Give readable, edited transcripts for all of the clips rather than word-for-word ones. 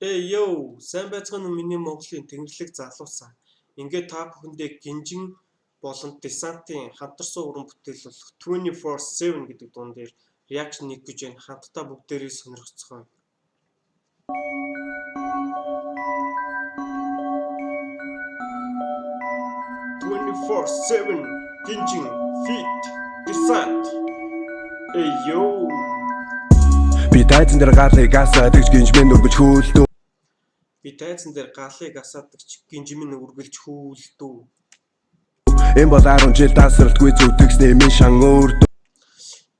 Эй ёо, сайн байцгаана уу миний Монголын тэнгэрлэг залуусаа. Ингээд та бүхэндээ гинжин болон десантын хамтарсан уран бүтээл болох 24/7 гэдэг дуун дээр реакшн нэг гэж байна. Хамтдаа бүгдээрээ сонирхцгоо. Гинжин feat desant. Эй ёо. Би тайзан дээр гаалыг асаад гэж гинжмэн үргэлж хүлдүү. Би тайзан дээр гаалыг асаадагч гинжмэн үргэлж хүлдүү. Энэ бол 10 жил тасралтгүй зүтгэсний минь шан үрдүү.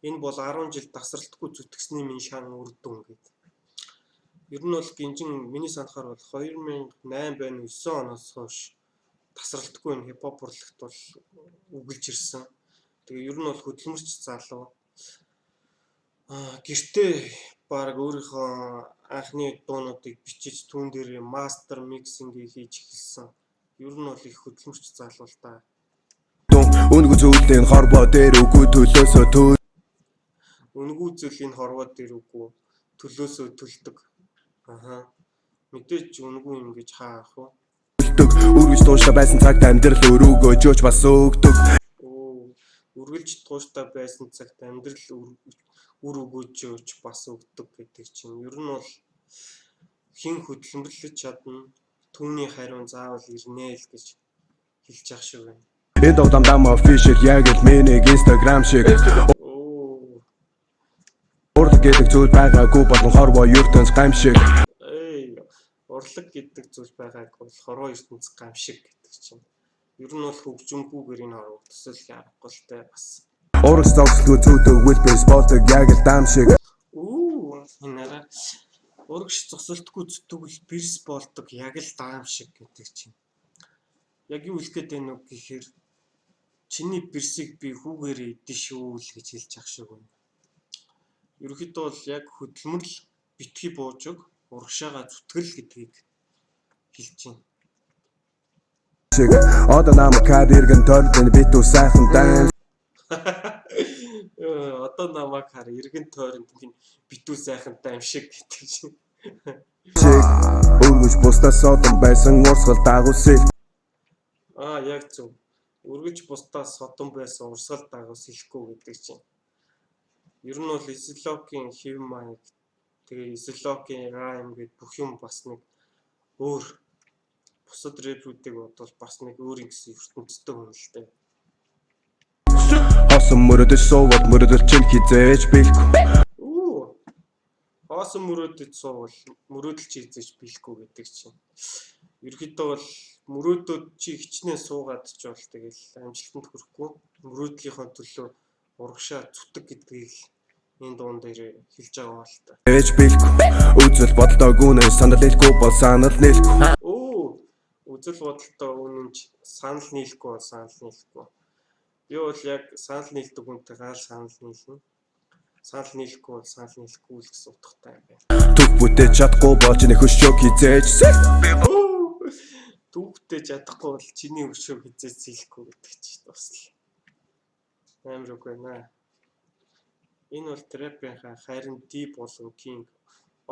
Энэ бол 10 жил тасралтгүй зүтгэсний минь шан үрдүү гэдэг. Ер нь бол гинжин миний санахаар бол 2008 байна 9 оноос хойш тасралтгүй энэ хипхоп урлагт бол үгэлж ирсэн. Тэгээ ер нь бол хөдөлмөрч залуу. Гэртээ баг өөрийнхөө анхны дуунуудыг бичиж түүн дээр мастер миксинг хийж эхэлсэн. Ер нь бол их хөдөлмөрч залуу л да. Үнгүй зүйлийн хорвоо дээр үгүй төлөөсөө төл. Үнгүй зүйлийн хорвоо дээр үгүй төлөөсөө төлдөг. Мэдээж үнгүй юм гэж хаах уу? Үргэлж тууштай байсан цагт амьдрал өрөөгөө жөөч бас өгдөг. Үргэлж тууштай байсан цагт амьдрал үр өгөөж бас өгдөг гэдэг чинь ер нь бол хин хөдөлмөрлөж чадна түүний хариун заавал ирнэ л гэж хэлж явах шиг байна. Энэ догдамдам official яг л миний Instagram шиг. Урлаг гэдэг зүйл байгаагүй болон хорвоо ертөнц гамшиг. Урлаг гэдэг зүйл байгаагүй бол хорвоо ертөнц гамшиг гэдэг чинь ер нь бол хөгжимгүйгээр энэ хорвоо төсөл ярахгүй л те бас. Урагш зогсолгүй зүйдэг үлбэр спортыг яг л дам шиг. Энэ урагш зогсолтгүй зүтгэл бирс болдог яг л даам шиг гэдэг чинь. Яг юу хэлэх гээд байна уу гэхээр чиний бирсийг би хүүгээр идэн шүү л гэж хэлж ах шиг байна. Ерөнхийдөө бол яг хөдөлмөрл битгий буужиг урагшаага зүтгэл гэдгийг хэлж байна. Одоо намайг карьергэн тойрдын битүү сайхан дан. Одоо намайг хар эргэн тойронд битүү сайхантай юм шиг гэдэг чинь. Үргэлж бусдаас содон байсан урсгал дагуулсэл. Яг зөв. Үргэлж бусдаас содон байсан урсгал дагуус хэлэхгүй гэдэг чинь. Ер нь бол Ислокийн хэв маяг тэгээ Ислокийн райм гэд бүх юм бас нэг өөр бусад рэпрүүдийг бодвол бас нэг өөр юм гэсэн ертөнцтэй хүн л дээ. Хосон мөрөдөж суувал мөрөдөл чинь хизээж бэлгүй. Хосон мөрөдөж суувал мөрөдөл чи хизээж бэлгүй гэдэг чинь. Ерөнхийдөө бол мөрөдөд чи хичнээн суугаад ч бол тэгэл амжилтанд хүрэхгүй мөрөдлийнхөө төлөө урагшаа зүтг гэдгийг энэ дуун дээр хэлж байгаа бол та. Ээж бэлгүй. Үзэл бодолтой үнэ санал хэлэхгүй бол санал нийлэхгүй. Үзэл бодолтой үнэн санал нийлэхгүй бол санал нийлэхгүй. Би бол яг санал нийлдэг хүнтэй гал санал нийлнэ. Санал нийлэхгүй бол санал нийлэхгүй л гэсэн утгатай юм байна. Түг бүтээж чадахгүй бол чиний хөшөөг хизээж. Түг бүтээж чадахгүй бол чиний хөшөөг хизээж сэлэхгүй гэдэг чинь бас л амар үг байна. Энэ бол трэпийн харин deep болон king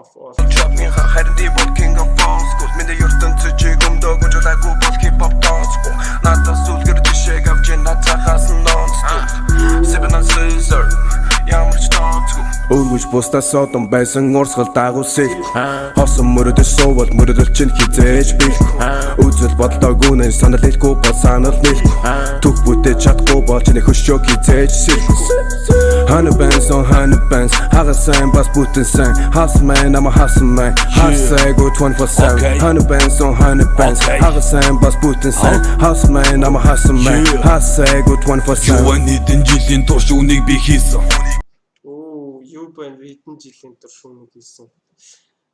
of all. Trap-ийн харин deep бол king of all. Миний ертөнцийн чиг өмдөг уужлаагүй бол хипхоп донсгүй. Надад сүлгэр жишээг авч над цахаас non-stop. Seven on Caesar. Ямар ч тооцгүй. Өргөж бусдаас содон байсан урсгал дагуулсэл. Хосон мөрөдөж суувал мөрөдөл чинь хизээж бэлгүй. Үзэл бодолтой үнэ санал хэлэхгүй бол санал нийлэхгүй. Түг бүтээж чадахгүй бол чиний хөшөөг хизээж сэлэхгүй. 100 bands on 100 bands. Хагас сайн бас бүтэн сайн. Hustle man, I'm a hustle man. Hustle go 24/7. 100 bands on 100 bands. Хагас сайн бас бүтэн сайн. Hustle man, I'm a hustle man. Hustle go 24/7. Юу нэгэн жилийн турш үнийг би хийсэн. Юу байна хэдэн жилийн турш үнийг хийсэн.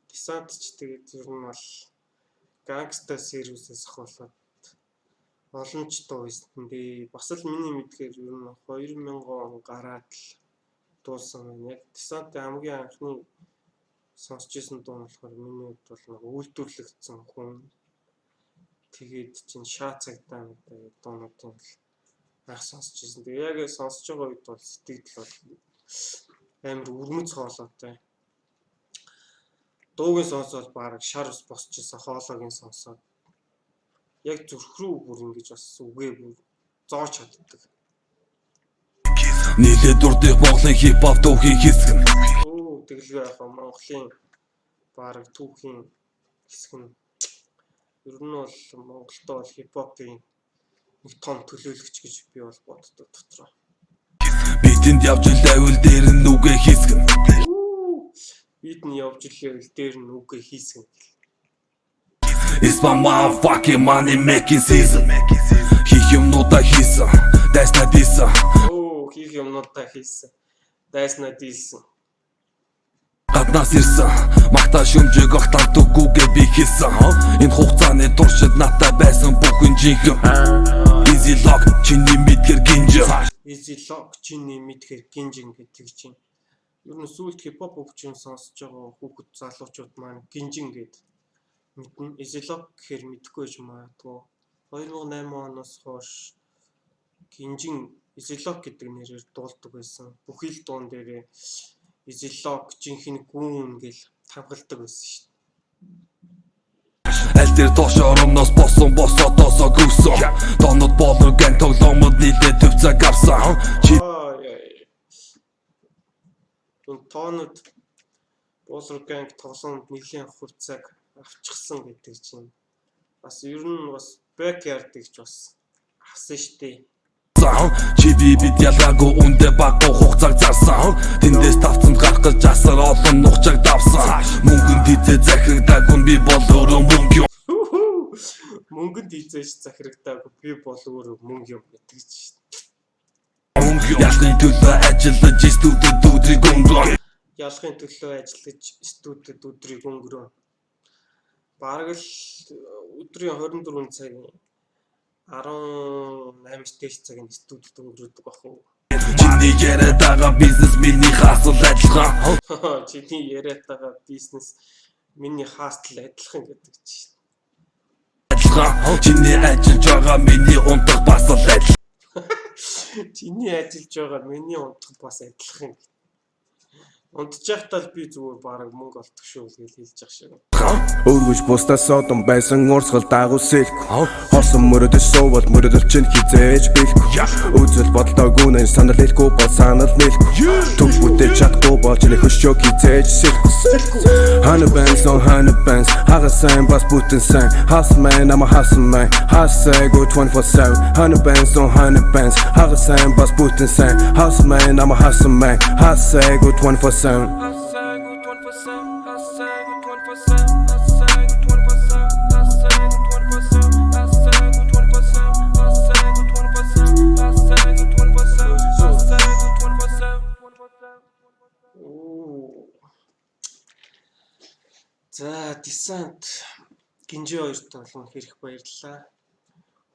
Десант ч тэгээд ер нь бол гангста сервисээс хавуулаад олон ч дуу хийсэн. Би бас л миний мэдгээр ер нь 2000 он гараад л дуусан байна. Яг десантын хамгийн анхны сонсч ирсэн дуу болохоор миний хувьд бол үйлдвэрлэгдсэн хүн. Тэгээд чинь шаа цагдаа гэдэг дуунуудын анх сонсч ирсэн. Тэгээ яг сонсож байгаа үед бол сэтгэл бол амар өрмөц хоолойтой. Дуугийн сонсоод баг шар ус босчихсон хоолойгийн сонсоод. Яг зүрх рүү бүр ингэж бас үгээ бүр зоож чаддаг. Нийлээд дурдах Монголын хип-хоп түүхийг хэсгэн. Оо тэглээ яхаа Монголын баг түүхийн хэсэг нь. Ер нь бол Монголдо бол хип-хопын нэг том төлөөлөгч гэж би бол боддог дотроо. Бидэнд явж левел дээр нь үгээ хийсгэн. Бид нь явж левел дээр нь үгээ хийсгэн. It's my motherfucking money making season. Хийх юмнуудаа хийсэн. That's not this. Оо хийх юмнуудаа хийсэн. That's not this. Гаднаас ирсэн магтаа шөмжөг огтан түгүүгээ би хийсэн. Энэ хугацааны туршид надад байсан бүхэн жинхэнэ. Easy lock чиний мэдгэр гинжин. Easy lock чиний мэдгэр гинжин гэдэг чинь. Ер нь сүүлд хипхоп хөгжим сонсож байгаа хүүхэд залуучууд маань гинжин гэдэг мэднэ. Easy lock гэхээр мэдэхгүй ч магадгүй. 2008 оноос хойш гинжин Easy lock гэдэг нэрээр дуулдаг байсан. Бүхий л дуун дээрээ Easy lock жинхэнэ гүн гэл тавгалдаг байсан шүү дээ. Аль дээр доош оромноос босоодоосоо гүсэн. Донод болор гэн тоглоомод нийлээ төвцөг авсан. Энэ тоонод болор гэнг тоглоомод нэлийн хувьцааг авчихсан гэдэг чинь бас ер нь бас backyard гэж бас авсан шүү дээ. Чи бид ялгаагүй үндэ баггүй хугацааг зарсан. Тэндээс тавцанд гарах гэж асар олон нухчааг давсан. Мөнгөнд хизээ захирагдаагүй би бол өөрөө мөнгө юм. Мөнгөнд хизээж захирагдаагүй би бол өөрөө мөнгө юм гэдэг чинь. Ялгын төлөө ажиллаж студид өдрийг өнгөрөө. Ялгын төлөө ажиллаж студид өдрийг өнгөрөө. Бараг л өдрийн 24 цагийн 18 цагийн студид өнгөрөөдөг бах уу. Чиний яриад байгаа бизнес миний хасал адилхан. Чиний яриад байгаа бизнес миний хасал адилхан гэдэг чинь. Адилхан. Чиний ажиллаж байгаа миний унтах бас л адилхан. Чиний ажиллаж байгаа миний унтах бас адилхан. Унтж байхдаа л би зүгээр бараг мөнгө олдох шүү гэж хэлж явах шиг. Өргөж бусдаас одон байсан урсгал дагуулсэлк. Хорсон мөрөдөж суувал мөрөдөл чинь хизээж бэлгүй. Үзэл бодолтой гүнэн санал хэлэхгүй бол санал нэлгүй. Түг бүтээж чадахгүй бол чиний хөшөөг хизээж сэлгүй. 100 bands on 100 bands. Хагас сайн бас бүтэн сайн. Hustle man I'm a hustle man. Hustle go 24/7. 100 bands on 100 bands. Хагас сайн бас бүтэн сайн. Hustle man I'm a hustle man. Hustle go 24/7. За Descent гинжи хоёрт болон хэрэг баярлалаа.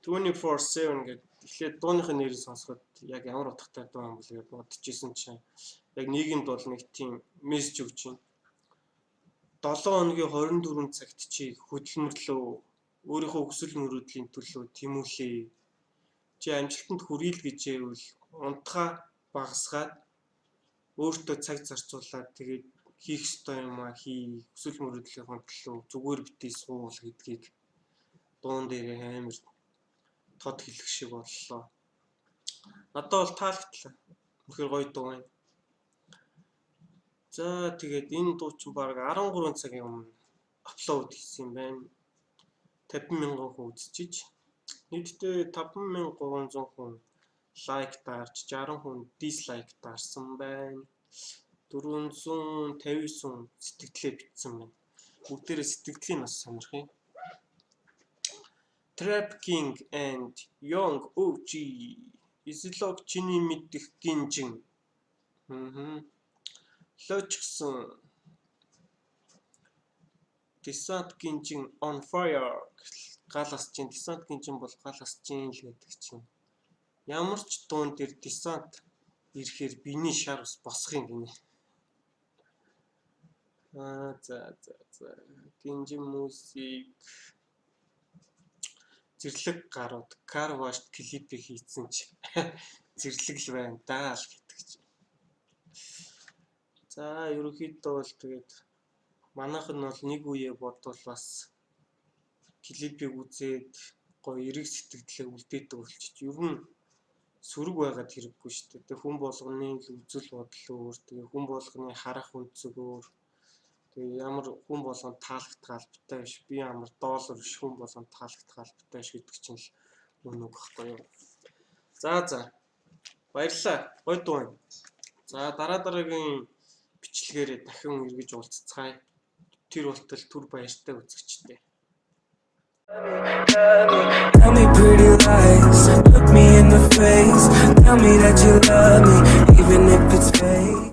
24/7 гэдэг эхлээд дууныхын нэрийг сонсоход яг ямар утгатай дуу юм бол гэж бодчихсон чинь яг нийгэмд бол нэг тийм мессеж өгч байна. 7 хоногийн 24 цагт чи хөдөлмөрлөө өөрийнхөө хүсэл мөрөөдлийн төлөө тэмүүлээ. Чи амжилтанд хүрээ л гэж байвал унтахаа багасгаад өөртөө цаг зарцуулаад тэгээд хийх ёстой юм а хий хүсэл мөрөөдлийнхөө төлөө зүгээр битээ суул гэдгийг дуун дээр амар тод хэлэх шиг боллоо. Надад бол таалагдлаа. Үнэхээр гоё дуу байна. За тэгээд энэ дуу чинь баг 13 цагийн өмнө аплод хийсэн юм байна. 50,000 хүн үзчихэж. Нийтдээ 5,300 хүн лайк даарч 60 хүн дизлайк даарсан байна. 459 сэтгэлдээ битсэн байна. Бүгдээрээ сэтгэлийн бас сонирхъя. Trap King and Young OG Easy lock чиний мэдих гинжин. Лочсон Descent гинжин on fire галас чин Descent гинжин бол галас чин л гэдэг чинь. Ямар ч дуун дээр Descent ирэхээр биний шар ус босох юм гинэ. За гинжин музик зэрлэг гарууд car wash клипийг хийсэн чи зэрлэг л байна даа л гэдэг чи. За ерөнхийдөө бол тэгээд манайх нь бол нэг үе бодвол бас клипийг үзээд гоё эрэг сэтгэлдээ үлдээдэг болчих. Ер нь сүрэг байгаад хэрэггүй шүү дээ. Тэг хүн болгоны үзэл бодол өөр, тэгээ хүн болгоны харах өнцөг өөр. Тэгээ ямар хүн болгонд таалагдах албатай биш, би ямар доллар биш хүн болгонд таалагдах албатай биш гэдэг чинь л үнэг багхгүй юу. За баярлалаа. Гоё дуу байна. За дараагийн бичлэгээр дахин эргэж уулзцгаая. Тэр болтол түр баяртай үзэгчтэй. Tell me pretty lies, look me in the face. Tell me that you love me, even if it's fake.